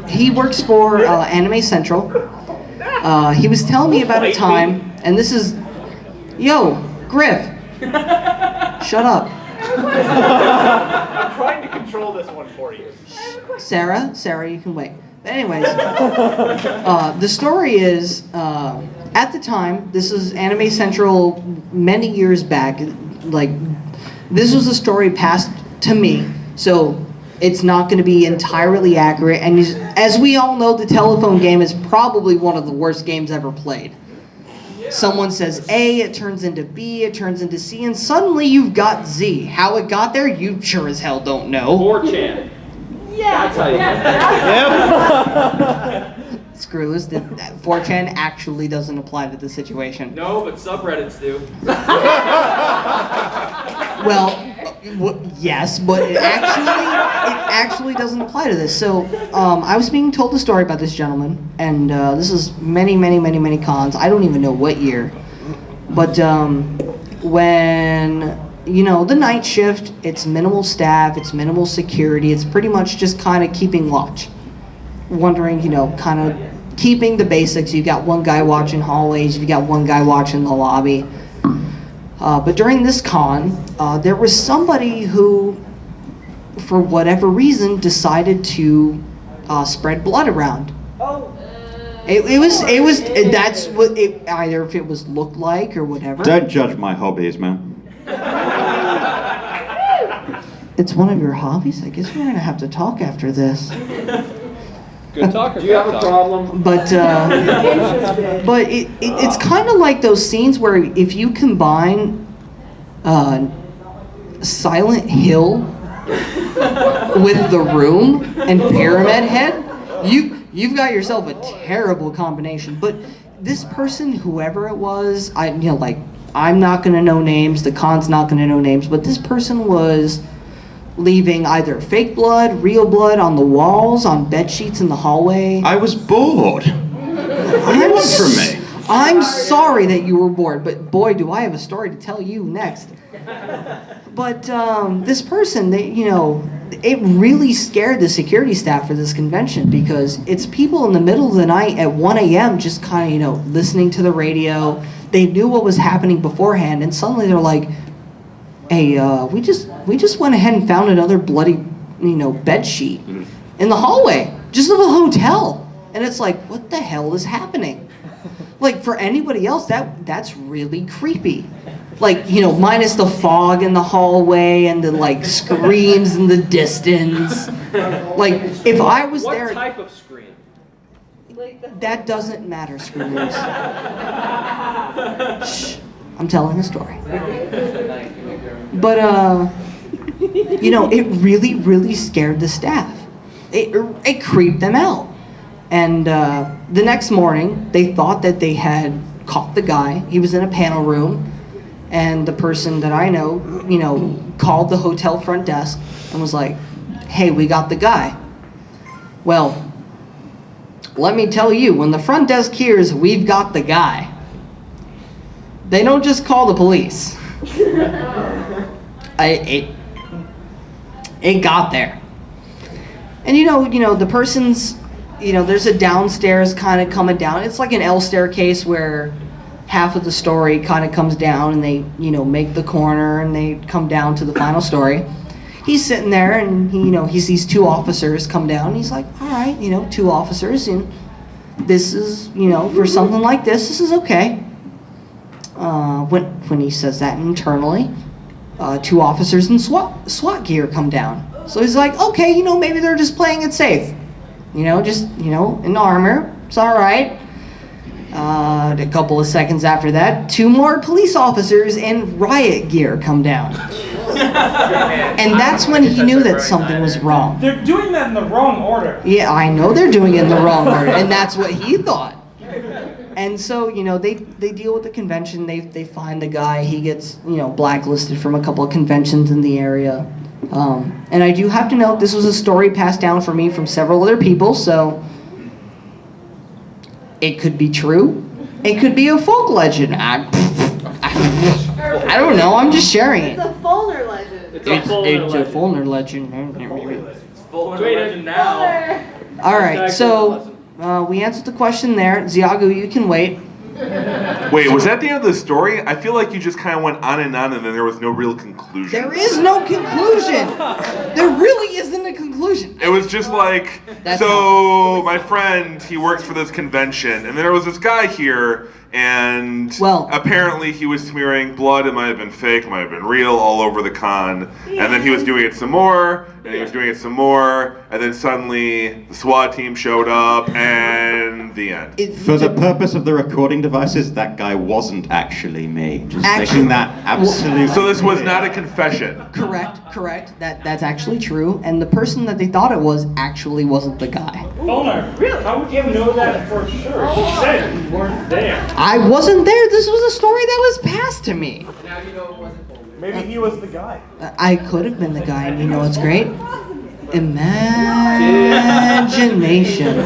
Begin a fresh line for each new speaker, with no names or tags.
He works for Anime Central. He was telling me about a time, and this is, yo, Griff, shut up.
I'm trying to control this one for you.
Sarah, you can wait. But anyways, the story is, at the time, this is Anime Central many years back, like, this was a story passed to me, so it's not going to be entirely accurate, and as we all know, the telephone game is probably one of the worst games ever played. Someone says A, it turns into B, it turns into C, and suddenly you've got Z. How it got there, you sure as hell don't know.
4chan.
Yeah.
That's how you
Yep. Screw this. 4chan actually doesn't apply to the situation.
No, but subreddits do.
Well, yes, but it actually doesn't apply to this. So, I was being told a story about this gentleman, and this is many cons. I don't even know what year, but when the night shift, it's minimal staff, it's minimal security, it's pretty much just kind of keeping watch, wondering, kind of keeping the basics. You got one guy watching hallways, you got one guy watching the lobby. But during this con, there was somebody who, for whatever reason, decided to spread blood around.
Oh.
That's what it, either if it was looked like or whatever.
Don't judge my hobbies, man.
It's one of your hobbies? I guess we're gonna have to talk after this.
Good talker. Do you have a problem?
But it's kind of like those scenes where if you combine Silent Hill with The Room and Pyramid Head, you've got yourself a terrible combination. But this person, whoever it was, I'm not gonna know names. The con's not gonna know names. But this person was leaving either fake blood, real blood on the walls, on bed sheets in the hallway.
I was bored. What do you want from me?
I'm sorry that you were bored, but boy, do I have a story to tell you next. But this person, it really scared the security staff for this convention because it's people in the middle of the night at 1 a.m. just kind of, listening to the radio. They knew what was happening beforehand, and suddenly they're like, hey, we just went ahead and found another bloody, bed sheet in the hallway, just of a hotel. And it's like, what the hell is happening? Like, for anybody else, that's really creepy. Like, minus the fog in the hallway and the, screams in the distance. Like, if I was there...
What type of scream?
That doesn't matter, screamers. Shh. I'm telling a story. But, it really scared the staff. It creeped them out. And the next morning, they thought that they had caught the guy. He was in a panel room. And the person that I know, called the hotel front desk and was like, hey, we got the guy. Well, let me tell you, when the front desk hears we've got the guy, they don't just call the police. It got there. And the person's, there's a downstairs kind of coming down. It's like an L staircase where half of the story kind of comes down and they, make the corner and they come down to the final story. He's sitting there and he sees two officers come down. And he's like, all right, two officers, and this is, for something like this is okay. When he says that internally, two officers in SWAT gear come down. So he's like, okay, maybe they're just playing it safe. In armor, it's all right. A couple of seconds after that, two more police officers in riot gear come down. And that's when he knew that something was wrong.
They're doing that in the wrong order.
Yeah, I know they're doing it in the wrong order, and that's what he thought. And so, they deal with the convention, they find the guy, he gets, blacklisted from a couple of conventions in the area. And I do have to note, this was a story passed down for me from several other people, so it could be true. It could be a folk legend. I don't know, I'm just sharing it.
It's a Fulner legend.
It's a Fulner legend.
Fulner legend.
It's Fulner legend now.
All right, so we answered the question there. Ziago, you can wait.
Wait, was that the end of the story? I feel like you just kind of went on, and then there was no real conclusion.
There is no conclusion. There really isn't a conclusion.
It was just like,
That's
so my friend, he works for this convention, and then there was this guy here, and apparently he was smearing blood. It might have been fake, it might have been real, all over the con. And then he was doing it some more, and he was doing it some more, and then suddenly the SWAT team showed up, and the end.
For the purpose of the recording devices, that guy wasn't actually me. Just making that absolutely
So this was not a confession.
Correct. That's actually true. And the person that they thought it was actually wasn't the guy.
Funna, really? How would you know that for sure? You said you weren't there.
I wasn't there. This was a story that was passed to me.
Now you know it wasn't for me.
Maybe he was the guy.
I could have been the guy, and you know what's great? Imagination.